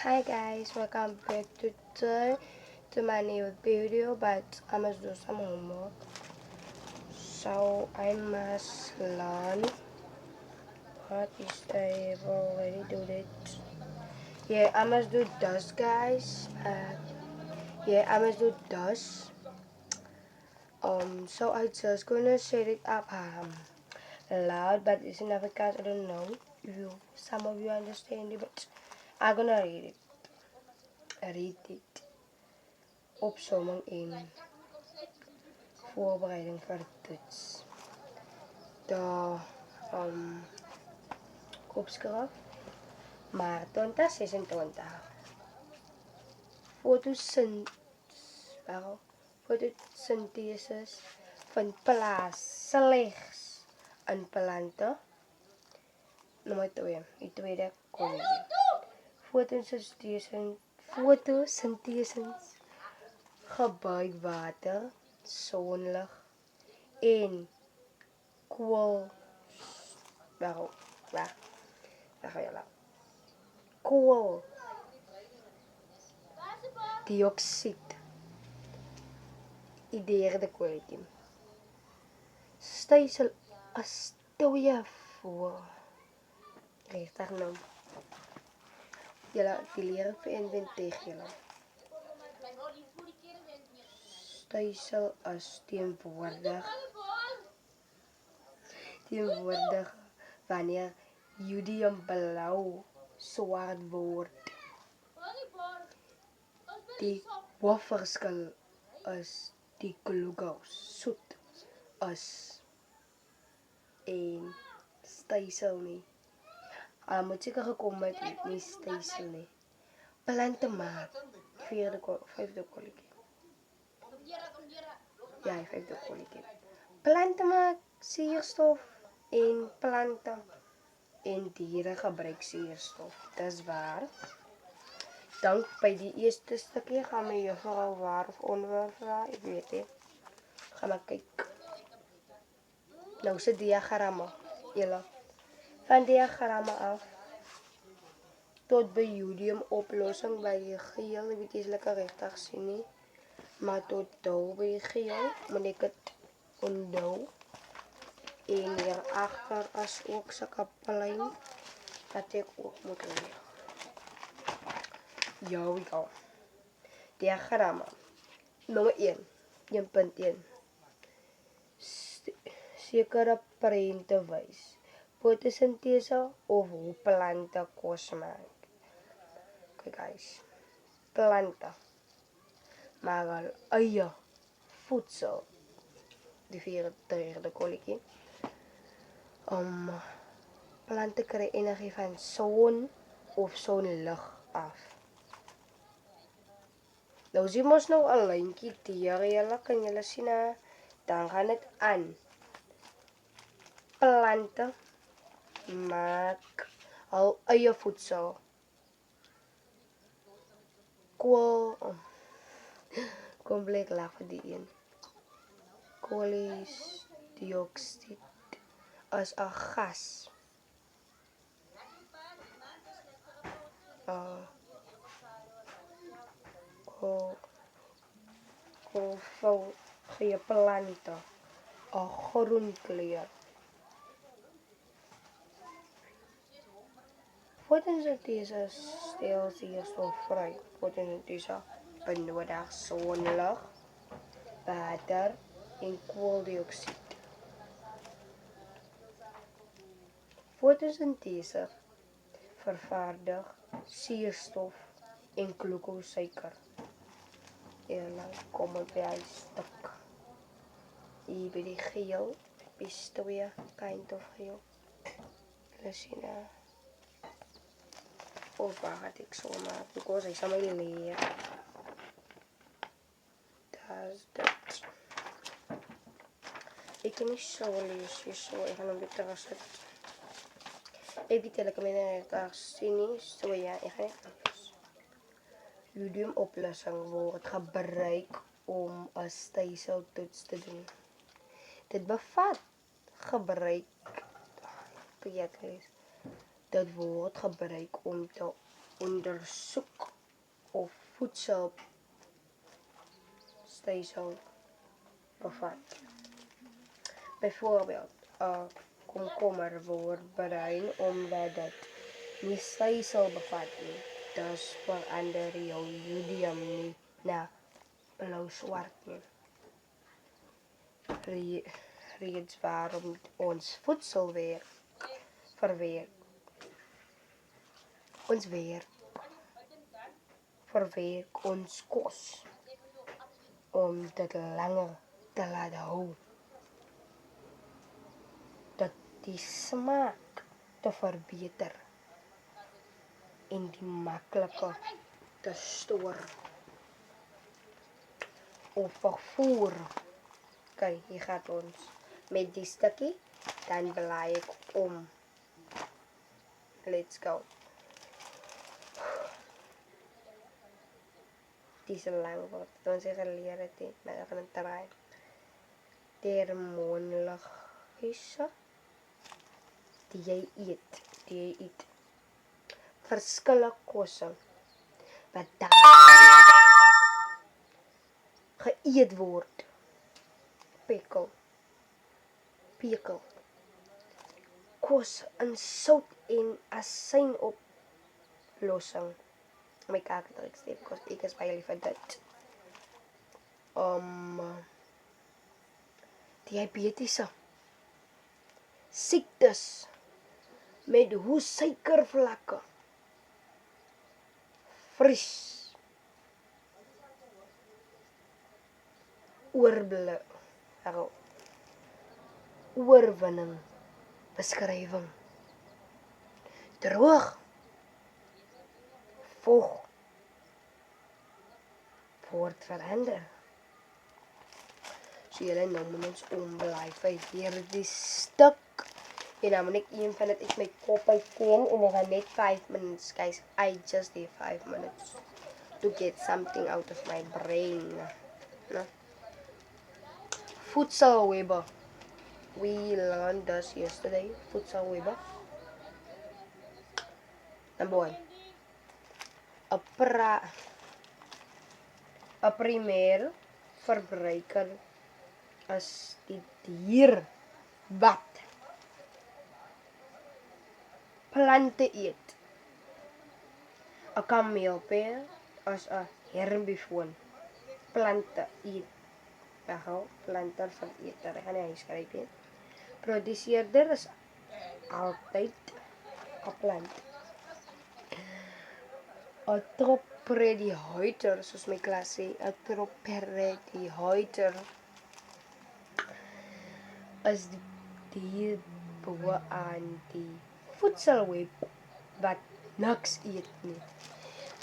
Hi guys, welcome back to my new video, but I must do some homework. So I must learn what is I have already do it. Yeah, I must do this guys. Yeah, I must do this. So I just gonna set it up loud, but it's in Afrikaans. I don't know if some of you understand it, but I'm gonna read it. Opsomming in voorbereiding voor de toets. De opschrift maart 2026. Fotosynthesis vindt plaats slechts in planten. Nummer 2. Die tweede kolom. Fotosynthesis gebruikt water, zonlicht en kool. Waar ga je Kooldioxide. Ideer de kwaliteit. Stel je voor. Rechtig nou. Die leren veranderen tegen jullie. Stelsel as tegenwoordig wanneer jodium blauw zwart wordt. Die hoofdverskil is die glucose zoet is en stelsel nie. Moet seker gekom het nie stelsel nie. Plante maak vijfde kolletjie. Ja, vijfde kolletjie. Plante maak suurstof en plante en diere gebruik suurstof. Dis waar. Dan by die eerste stukkie gaan my juffrou waar of onwaar vra, ek weet nie. Gaan maar kyk. Nou se diagramme. Julle. Van diagramme af tot by jodium oplossing by geel, ek weet jy lekker regtig sien nie. Maar tot dou by geel, moet ek het onthou. En hier agter as ook sulke plein dat ek ook moet leer. Here we go. Diagramme. Nommer 1. 1.1. Sekere prente wys. Fotosintese of hoe plante kos maak. Kyk guys. Plante maak al eie voedsel. Die vierde kolletjie. Plante kry energie van son of sonlig af. Nou sien ons nou 'n lyntjie hier, julle kan julle sien, dan gaan dit aan. Plante maak al eie voedsel. Kom blik lag vir die een. Koolstofdioksied as 'n gas. Gee plante 'n groen kleur. Fotosintese stel suurstof vry. Fotosintese benodig sonlig, water en kooldioksied. Fotosintese vervaardig suurstof en glukosesuiker. En kom op by die stuk. Hier by die geel, twee kind of geel. Hulle sien of waar het ek so maak, because hy sal my leer. That's that. Ek kan nie so lees hier so, ek gaan hom weer terugsit. Ek weet hulle kan my net sien nie, so ja, ek gaan net lees. Jodium oplossing word gebruik om 'n stelseltoets te doen. Dit bevat gebruik Dit word gebruik om te ondersoek of voedselstelsel bevat. Byvoorbeeld, 'n komkommer word bruin omdat dit nie stelsel bevat nie. Dus verander jou jodium nie na blou-swart nie. Reeds waarom ons voedsel verwerk. Ons verwerk ons kos om dit langer te laat hou. Dat die smaak te verbeter en die makkeliker te stoor of vervoer. Kijk, hier gaat ons met die stukkie, dan blaai ek om. Let's go. Dis 'n lang woord. Ons het geleer het, maar ek gaan dit draai. Termonologiese die jy eet. Verskillende kosse wat daar geëet word. Pekel. Kos in sout en asyn oplossing. My karakter steek, because ek is baie lief vir dit. Diabetiese siektes met hoë suikervlakke. Vries. Oorwinning. Beskrywing. Droog. Voeg. Word verander. So julle nou moet ons omblaai vir hierdie stuk. En dan moet ek een van dit uit my kop uitkom en ek gaan net 5 minutes, guys. I just did 5 minutes to get something out of my brain. No? Voedselwebbe. We learned this yesterday. Voedselwebbe. Number 1. 'n primêre verbruiker is die dier wat plante eet. 'n kameelpaar is 'n herbivoor. Plante eet. Planter van eter. Ek gaan nie skryf nie. Produseerder is altyd 'n plant. 'n troprediehuiter, soos my klas sê, 'n troprediehuiter is die dier bo aan die voedselweb wat niks eet nie.